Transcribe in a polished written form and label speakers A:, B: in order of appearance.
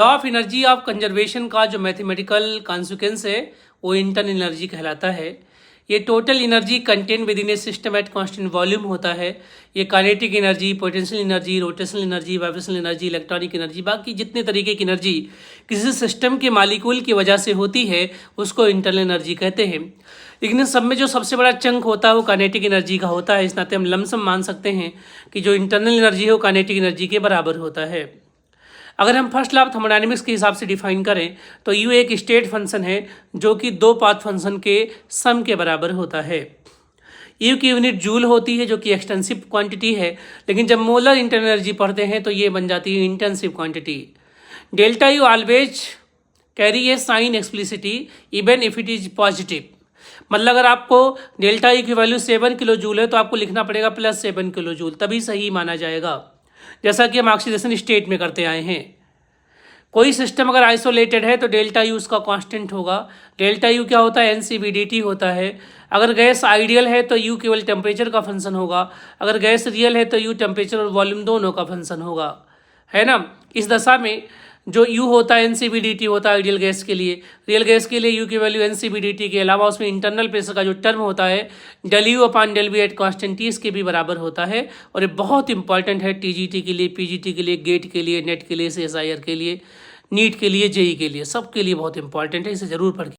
A: Law of energy of conservation का जो mathematical consequence है वो इंटरनल एनर्जी कहलाता है। ये total energy contain with in A system at constant volume होता है। ये kinetic energy, potential energy, rotational energy, vibrational energy, electronic energy, बाकी जितने तरीके की एनर्जी किसी सिस्टम के मालिक्यूल की वजह से होती है उसको इंटरनल एनर्जी कहते हैं। लेकिन सब में जो सबसे बड़ा चंक होता है वो काइनेटिक एनर्जी का होता है। इस नाते हम लमसम मान सकते हैं कि जो इंटरनल एनर्जी है वो काइनेटिक एनर्जी के बराबर होता है। अगर हम फर्स्ट लॉ ऑफ थर्मोडायनेमिक्स के हिसाब से डिफाइन करें तो यू एक स्टेट फंक्शन है जो कि दो पाथ फंक्शन के सम के बराबर होता है। यू की यूनिट जूल होती है जो कि एक्सटेंसिव क्वांटिटी है, लेकिन जब मोलर इंटरनल एनर्जी पढ़ते हैं तो ये बन जाती है intensive quantity. Delta U always carry a sign explicitly even if it is positive. मतलब अगर आपको डेल्टा यू की वैल्यू 7 किलो जूल है तो आपको लिखना पड़ेगा +7 किलो जूल, तभी सही माना जाएगा, जैसा कि हम ऑक्सीडेशन स्टेट में करते आए हैं। कोई सिस्टम अगर आइसोलेटेड है तो डेल्टा यू उसका कांस्टेंट होगा। डेल्टा यू क्या होता है? एनसीवीडीटी होता है। अगर गैस आइडियल है तो यू केवल टेम्परेचर का फंक्शन होगा, अगर गैस रियल है तो यू टेम्परेचर और वॉल्यूम दोनों का फंक्शन होगा, है ना। इस दशा में जो यू होता है एनसीवीडीटी होता है आइडियल गैस के लिए। रियल गैस के लिए यू की वैल्यू एनसीवीडीटी के अलावा उसमें इंटरनल प्रेशर का जो टर्म होता है ΔU/ΔV एट कांस्टेंट टी इसके भी बराबर होता है। और ये बहुत इंपॉर्टेंट है टीजीटी के लिए, पीजीटी के लिए, गेट के लिए, नेट के लिए, सीएसआईआर के लिए, नीट के लिए, जेई के लिए, सबके लिए बहुत इंपॉर्टेंट है। इसे जरूर पढ़